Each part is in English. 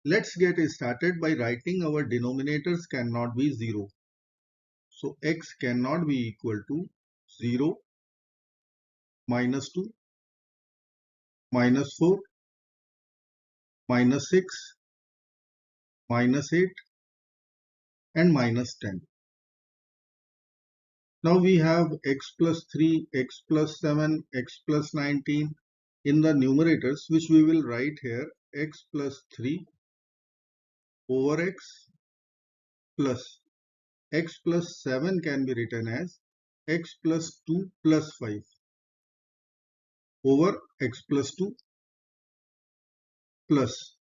Let's get started by writing our denominators cannot be 0. So x cannot be equal to 0, minus 2, minus 4, minus 6, minus 8 and minus 10. Now we have x plus 3, x plus 7, x plus 19 in the numerators, which we will write here x plus 3 over x plus 7 can be written as x plus 2 plus 5 over x plus 2 plus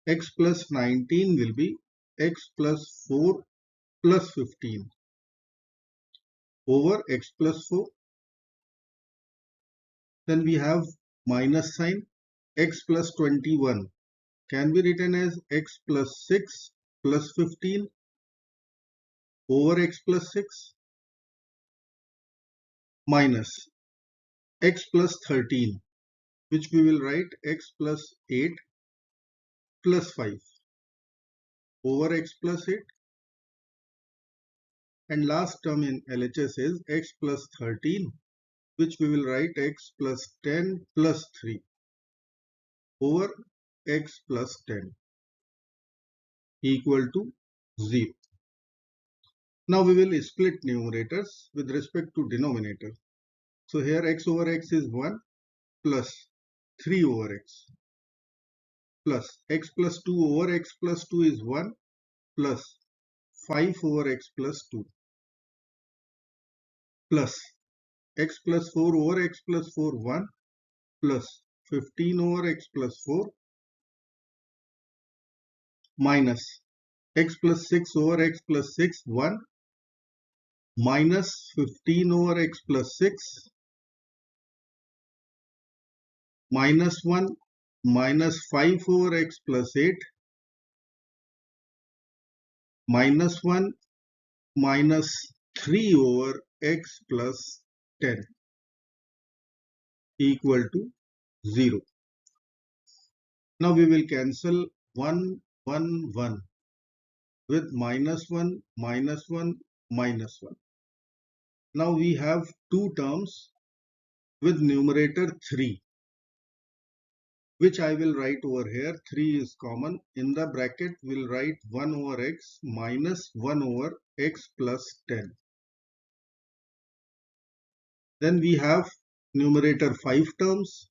x plus 19 will be x plus 4 plus 15 over x plus 4. Then we have minus sign. X plus 21 can be written as x plus 6 plus 15 over x plus 6 minus x plus 13, which we will write x plus 8 plus 5 over x plus 8, and last term in LHS is x plus 13, which we will write x plus 10 plus 3 over x plus 10 equal to 0. Now we will split numerators with respect to denominator. So here x over x is 1 plus 3 over x plus x plus 2 over x plus 2 is 1 plus 5 over x plus 2 plus x plus 4 over x plus 4 1 plus 15 over x plus 4 minus x plus 6 over x plus 6 1 minus 15 over x plus 6 minus 1 minus 5 over x plus 8 minus 1 minus 3 over x plus 10 equal to 0. Now we will cancel 1, 1, 1 with minus 1, minus 1, minus 1. Now we have two terms with numerator 3, which I will write over here. 3 is common. In the bracket we will write 1 over x minus 1 over x plus 10. Then we have numerator 5 terms.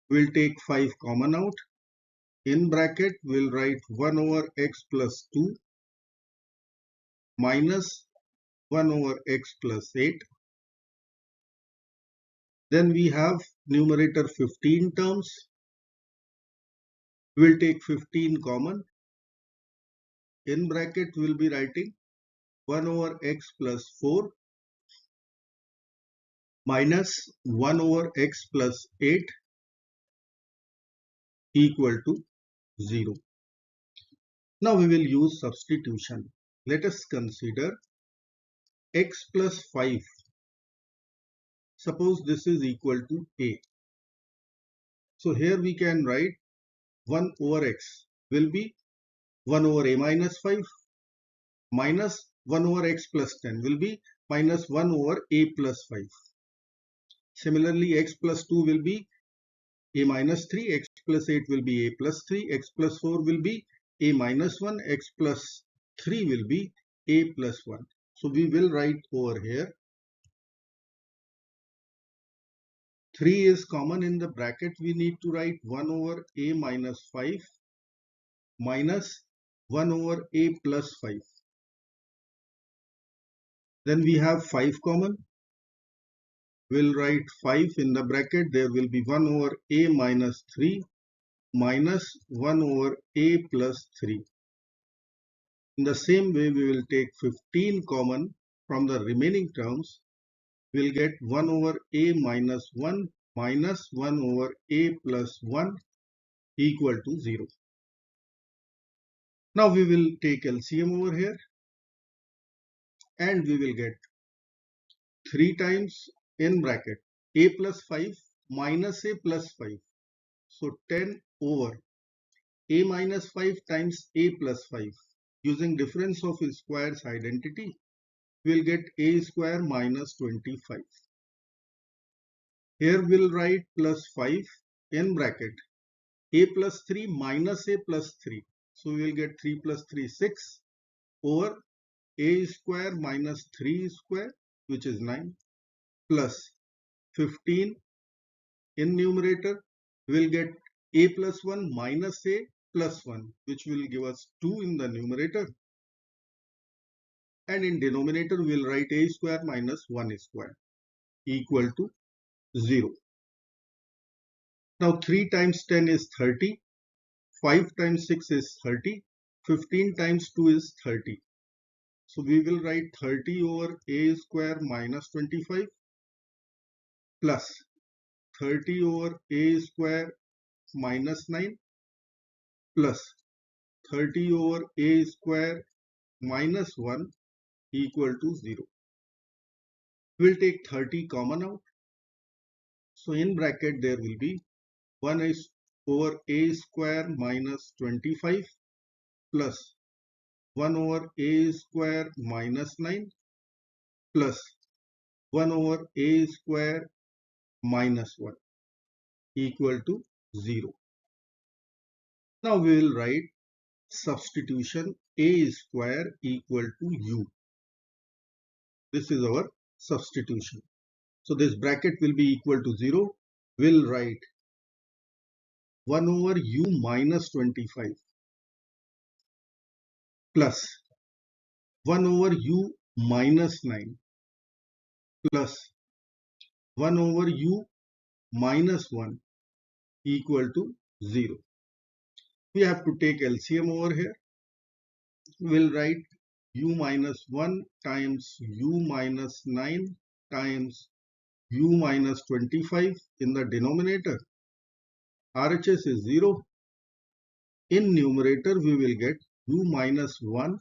We will take 5 common out. In bracket we will write 1 over x plus 2 minus 1 over x plus 8. Then we have numerator 15 terms. We will take 15 common. In bracket we will be writing 1 over x plus 4 minus 1 over x plus 8 equal to 0. Now we will use substitution. Let us consider x plus 5. Suppose this is equal to a. So here we can write 1 over x will be 1 over a minus 5 minus 1 over x plus 10 will be minus 1 over a plus 5. Similarly, x plus 2 will be a minus 3, x plus 8 will be a plus 3, x plus 4 will be a minus 1, x plus 3 will be a plus 1. So we will write over here 3 is common. In the bracket we need to write 1 over a minus 5 minus 1 over a plus 5. Then we have 5 common. We'll write 5 in the bracket. There will be 1 over a minus 3 minus 1 over a plus 3. In the same way, we will take 15 common from the remaining terms. We'll get 1 over a minus 1 minus 1 over a plus 1 equal to 0. Now we will take LCM over here and we will get 3 times in bracket a plus 5 minus a plus 5. So 10 over a minus 5 times a plus 5. Using difference of squares identity, we'll get a square minus 25. Here we'll write plus 5 in bracket. A plus 3 minus a plus 3. So we will get 3 plus 3, 6 over a square minus 3 square, which is 9, plus 15 in numerator. We will get a plus 1 minus a plus 1, which will give us 2 in the numerator. And in denominator, we will write a square minus 1 square equal to 0. Now 3 times 10 is 30, 5 times 6 is 30, 15 times 2 is 30. So we will write 30 over a square minus 25 plus 30 over a square minus 9 plus 30 over a square minus 1 equal to 0. We'll take 30 common out. So in bracket there will be 1 is over a square minus 25 plus 1 over a square minus 9 plus 1 over a square minus 1 equal to 0. Now we will write substitution a square equal to u. This is our substitution. So this bracket will be equal to 0. We'll write 1 over u minus 25 plus 1 over u minus 9 plus 1 over u minus 1 equal to 0. We have to take LCM over here. We'll write u minus 1 times u minus 9 times u minus 25 in the denominator. RHS is 0. In numerator, we will get u minus 1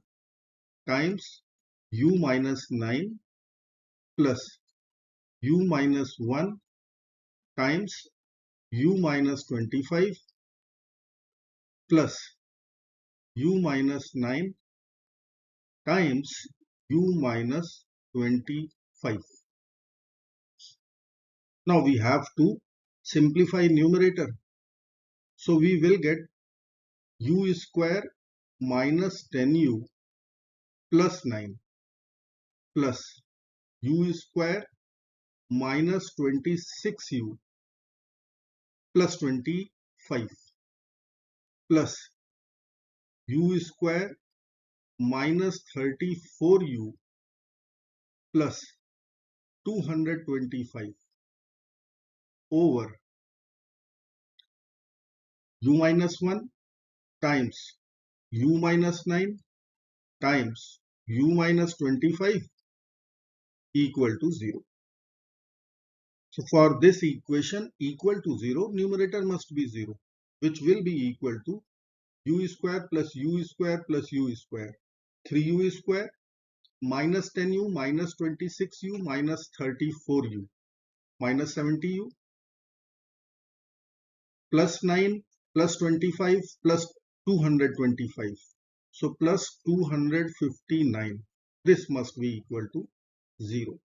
times u minus 9 plus u minus 1 times u minus 25 plus u minus 9 times u minus 25. Now we have to simplify numerator. So we will get u square minus 10u plus 9 plus u square minus 26u plus 25 plus u square minus 34u plus 225 over u minus 1 times u minus 9 times u minus 25 equal to 0. So for this equation equal to 0, numerator must be 0, which will be equal to u square plus u square plus u square. 3u square minus 10u minus 26u minus 34u minus 70u plus 9 plus 25 plus 225. So plus 259. This must be equal to 0.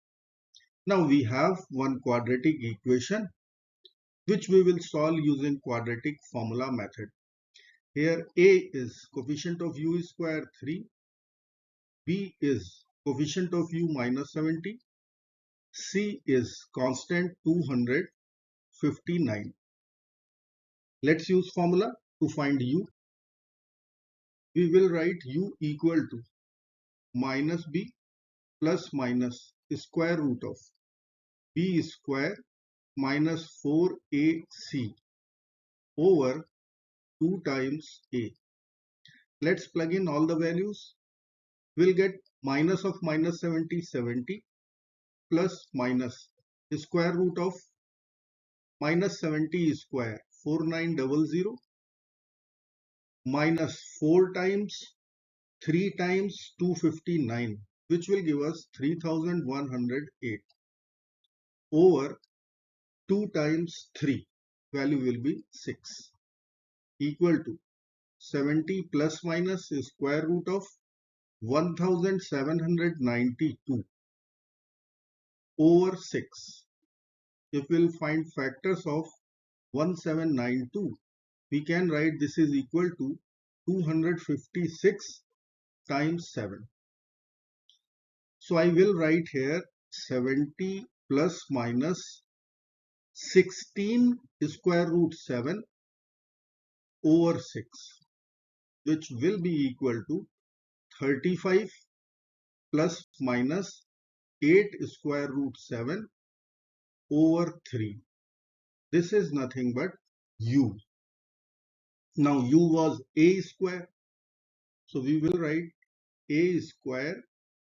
Now we have one quadratic equation which we will solve using quadratic formula method. Here a is coefficient of u square 3, b is coefficient of u minus 70, c is constant 259. Let's use formula to find u. We will write u equal to minus b plus minus square root of b square minus 4ac over 2 times a. Let's plug in all the values. We'll get minus of minus 70, 70 plus minus square root of minus 70 square 4900 minus 4 times 3 times 259, which will give us 3108 over 2 times 3, value will be 6, equal to 70 plus minus is square root of 1792 over 6. If we'll find factors of 1792, we can write this is equal to 256 times 7. So I will write here 70 plus minus 16 square root 7 over 6, which will be equal to 35 plus minus 8 square root 7 over 3. This is nothing but u. Now u was a square. So we will write a square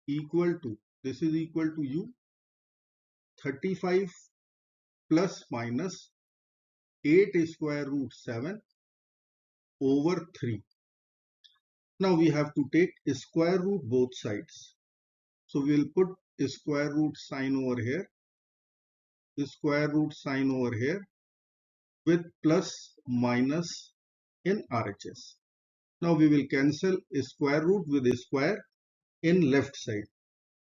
equal to, this is equal to u, 35 plus minus 8 square root 7 over 3. Now we have to take square root both sides. So we will put square root sign over here, square root sign over here with plus minus in RHS. Now we will cancel square root with a square in left side.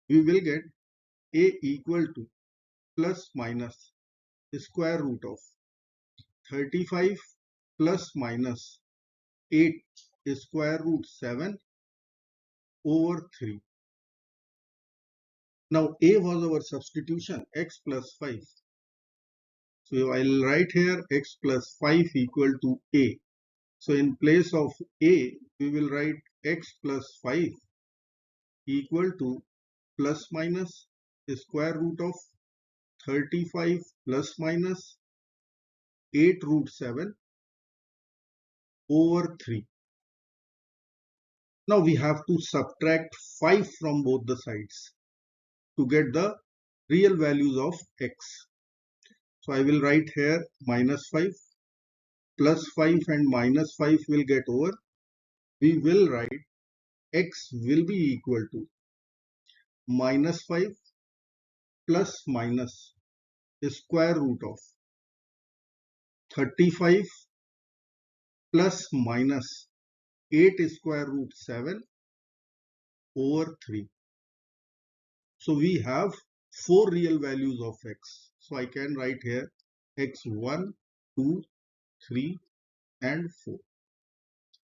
We will get a equal to plus minus square root of 35 plus minus 8 square root 7 over 3. Now a was our substitution, x plus 5. So I will write here x plus 5 equal to a. So in place of a, we will write x plus 5 equal to plus minus square root of 35 plus minus 8 root 7 over 3. Now we have to subtract 5 from both the sides to get the real values of x. So I will write here minus 5, plus 5 and minus 5 will get over. We will write x will be equal to minus 5 plus minus square root of 35 plus minus 8 square root 7 over 3. So we have 4 real values of x. So I can write here x1, 2, 3 and 4.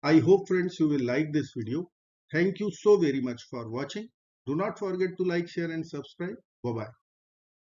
I hope friends you will like this video. Thank you so very much for watching. Do not forget to like, share and subscribe. Bye bye.